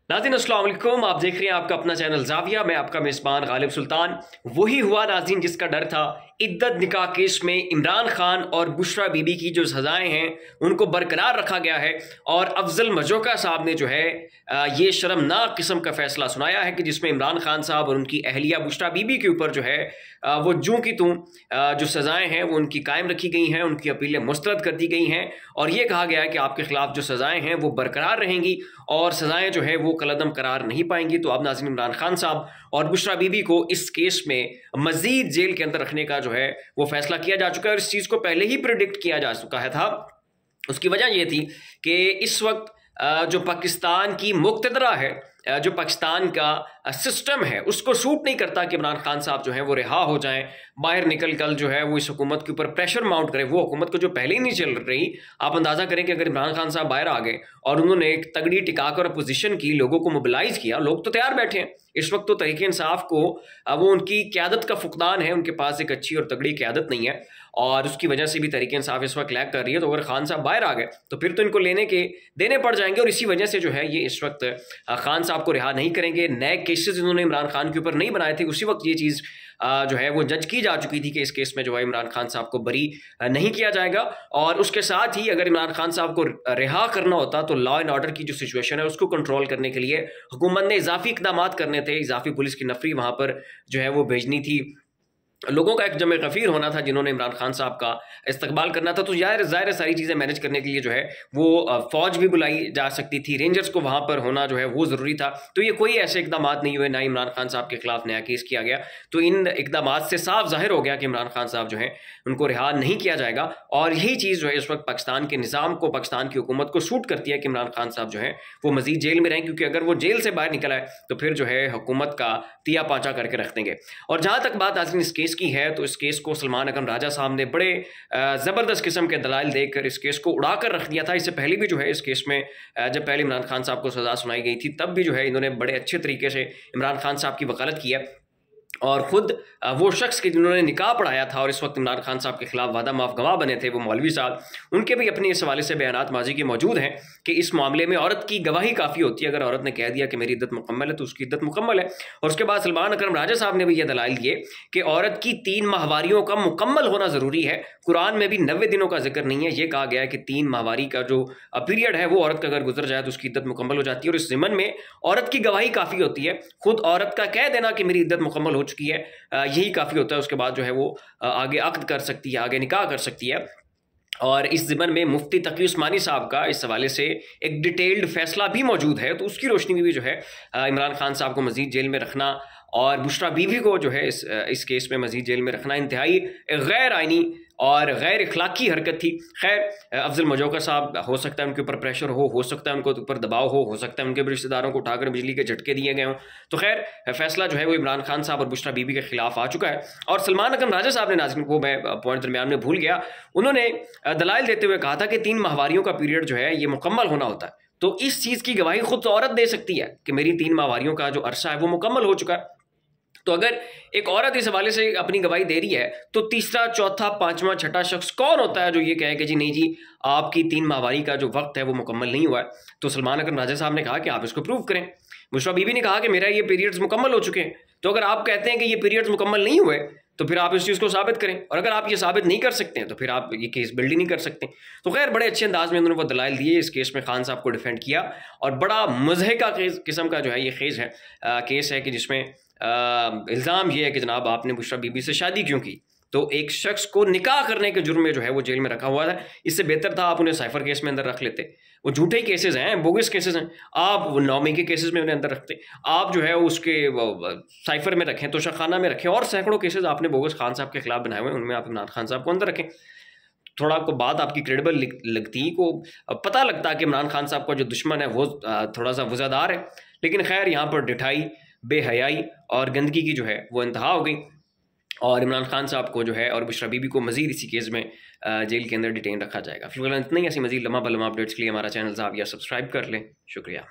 नाज़रीन अस्सलाम वालेकुम, आप देख रहे हैं आपका अपना चैनल जाविया। मैं आपका मेज़बान गालिब सुल्तान। वही हुआ नाज़रीन जिसका डर था। इद्दत निकाह केस में इमरान खान और बुशरा बीबी की जो सज़ाएं हैं उनको बरकरार रखा गया है और अफजल मजोका साहब ने जो है ये शर्मनाक किस्म का फैसला सुनाया है कि जिसमें इमरान खान साहब और उनकी अहलिया बुशरा बीबी के ऊपर जो है वो जूं की तूं जो सज़ाएं हैं वो उनकी कायम रखी गई हैं, उनकी अपीलें मुस्तरद कर दी गई हैं और ये कहा गया है कि आपके खिलाफ जो सज़ाएं हैं वो बरकरार रहेंगी और सज़ाएं जो है वो कलअदम करार नहीं पाएंगी। तो अब नाज़रीन इमरान खान साहब और बुशरा बीबी को इस केस में मजीद जेल के अंदर रखने का जो है वो फैसला किया जा चुका है और इस चीज़ को पहले ही प्रिडिक्ट किया जा चुका है था। उसकी वजह यह थी कि इस वक्त जो पाकिस्तान की मुक्तदरा है, जो पाकिस्तान का सिस्टम है, उसको सूट नहीं करता कि इमरान खान साहब जो है वो रिहा हो जाएं, बाहर निकल कर जो है वो इस हुकूमत के ऊपर प्रेशर माउंट करे। वो हुकूमत को जो पहले ही नहीं चल रही, आप अंदाज़ा करें कि अगर इमरान खान साहब बाहर आ गए और उन्होंने एक तगड़ी टिकाकर अपोजिशन की, लोगों को मोबिलाइज किया, लोग तो तैयार बैठे हैं इस वक्त। तो तहरीक इंसाफ को वो उनकी क़यादत का फुकदान है, उनके पास एक अच्छी और तगड़ी क़यादत नहीं है और उसकी वजह से भी तहरीक इंसाफ इस वक्त लैग कर रही है। तो अगर खान साहब बाहर आ गए तो फिर तो इनको देने पड़ जाएंगे और इसी वजह से जो है ये इस वक्त खान साहब को रिहा नहीं करेंगे। नए केसेस इन्होंने इमरान खान के ऊपर नहीं बनाए थे, उसी वक्त ये चीज़ जो है वो जज की जा चुकी थी कि इस केस में जो है इमरान खान साहब को बरी नहीं किया जाएगा। और उसके साथ ही अगर इमरान खान साहब को रिहा करना होता तो लॉ एंड ऑर्डर की जो सिचुएशन है उसको कंट्रोल करने के लिए हुकूमत ने इजाफी इकदाम करने थे, इजाफी पुलिस की नफरी वहाँ पर जो है वो भेजनी थी, लोगों का एक जमे गफीर होना था जिन्होंने इमरान खान साहब का इस्तकबाल करना था। तो ज़ाहिर सारी चीज़ें मैनेज करने के लिए जो है वो फ़ौज भी बुलाई जा सकती थी, रेंजर्स को वहाँ पर होना जो है वो ज़रूरी था। तो ये कोई ऐसे इकदाम नहीं हुए, ना इमरान खान साहब के खिलाफ नया केस किया गया। तो इन इकदाम से साफ जाहिर हो गया कि इमरान खान साहब जो है उनको रिहा नहीं किया जाएगा और यही चीज़ जो है इस वक्त पाकिस्तान के निज़ाम को, पाकिस्तान की हुकूमत को सूट करती है कि इमरान खान साहब जो है वो मजीद जेल में रहें, क्योंकि अगर वो जेल से बाहर निकल आए तो फिर जो है हुकूमत का तिया पाँचा करके रख देंगे। और जहाँ तक बात आज इस केस की है तो इस केस को सलमान अकरम राजा साहब ने बड़े ज़बरदस्त किस्म के दलाइल देकर इस केस को उड़ाकर रख दिया था। इससे पहले भी जो है इस केस में जब पहले इमरान खान साहब को सज़ा सुनाई गई थी तब भी जो है इन्होंने बड़े अच्छे तरीके से इमरान खान साहब की वकालत की है और ख़ुद वो शख्स के जिन्होंने निकाह पढ़ाया था और इस वक्त इमरान खान साहब के खिलाफ वादा माफ गवाह बने थे, वो मौलवी साहब, उनके भी अपने इस हवाले से बयानात माजी के मौजूद हैं कि इस मामले में औरत की गवाही काफ़ी होती है। अगर औरत ने कह दिया कि मेरी इद्दत मुकम्मल है तो उसकी इद्दत मुकम्मल है। और उसके बाद सलमान अकरम राजा साहब ने भी यह दलाइल दिए कि औरत की 3 माहवारियों का मुकम्मल होना ज़रूरी है। कुरान में भी 90 दिनों का जिक्र नहीं है, ये कहा गया है कि 3 माहवारी का जो पीरियड है वो औरत का अगर गुजर जाए तो उसकी इद्दत मुकम्मल हो जाती है। और इस ज़िमन में औरत की गवाही काफ़ी होती है, खुद औरत का कह देना कि मेरी इद्दत मुकम्मल हो चुकी है यही काफ़ी होता है। उसके बाद जो है वो आगे अक्द कर सकती है, आगे निकाह कर सकती है। और इस ज़िमन में मुफ्ती तकी उस्मानी साहब का इस हवाले से एक डिटेल्ड फैसला भी मौजूद है। तो उसकी रोशनी में भी जो है इमरान खान साहब को मज़ीद जेल में रखना और बुशरा बीवी को जो है इस केस में मज़ीद जेल में रखना इंतहाई गैर आइनी और गैर इखलाकी हरकत थी। खैर अफजल मजोका साहब, हो सकता है उनके ऊपर प्रेशर हो सकता है उनके ऊपर दबाव हो सकता है उनके रिश्तेदारों को उठाकर बिजली के झटके दिए गए हों। तो खैर फैसला जो है वो इमरान खान साहब और बुशरा बीबी के खिलाफ आ चुका है। और सलमान अकरम राजा साहब ने, नाज़रीन को मैं पॉइंट दरमियान में भूल गया, उन्होंने दलाइल देते हुए कहा था कि 3 माहवारियों का पीरियड जो है ये मुकम्मल होना होता है। तो इस चीज़ की गवाही खुद औरत दे सकती है कि मेरी 3 माहवारियों का जो अरसा है वो मुकम्मल हो चुका है। तो अगर एक औरत इस हवाले से अपनी गवाही दे रही है तो तीसरा, चौथा, पांचवा, छठा शख्स कौन होता है जो ये कहे कि जी नहीं जी आपकी 3 माहवारी का जो वक्त है वो मुकम्मल नहीं हुआ है। तो सलमान अकरम राजा साहब ने कहा कि आप इसको प्रूव करें। बुशरा बीबी ने कहा कि मेरा ये पीरियड्स मुकम्मल हो चुके हैं। तो अगर आप कहते हैं कि ये पीरियड्स मुकम्मल नहीं हुए तो फिर आप इस चीज़ को साबित करें, और अगर आप ये साबित नहीं कर सकते हैं तो फिर आप ये केस बिल्ड ही नहीं कर सकते। तो खैर बड़े अच्छे अंदाज में उन्होंने वो दलाइल दिए, इस केस में खान साहब को डिफेंड किया और बड़ा मज़हका किस्म का जो है ये केस है कि जिसमें इल्ज़ाम ये है कि जनाब आपने बुशरा बीबी से शादी क्यों की। तो एक शख्स को निकाह करने के जुर्म में जो है वो जेल में रखा हुआ था। इससे बेहतर था आप उन्हें साइफर केस में अंदर रख लेते, वो झूठे केसेस हैं, बोगस केसेस हैं, आप नौमी के केसेस में उन्हें अंदर रखते, आप जो है उसके साइफर में रखें, तोशाखाना में रखें, और सैकड़ों केसेस आपने बोगस खान साहब के खिलाफ बनाए हुए, उनमें आप इमरान खान साहब को अंदर रखें। थोड़ा आपको बात आपकी क्रेडिबल लगती, को पता लगता कि इमरान खान साहब का जो दुश्मन है वो थोड़ा सा वज़ादार है। लेकिन खैर यहाँ पर डिठाई, बेहयाई और गंदगी की जो है वो इंतहा हो गई और इमरान खान साहब को जो है और बुशरा बीबी को मजीद इसी केस में जेल के अंदर डिटेन रखा जाएगा। फिलहाल इतना ही। ऐसी मजीद लम्हा बलम्हा अपडेट्स के लिए हमारा चैनल जाविया सब्सक्राइब कर लें। शुक्रिया।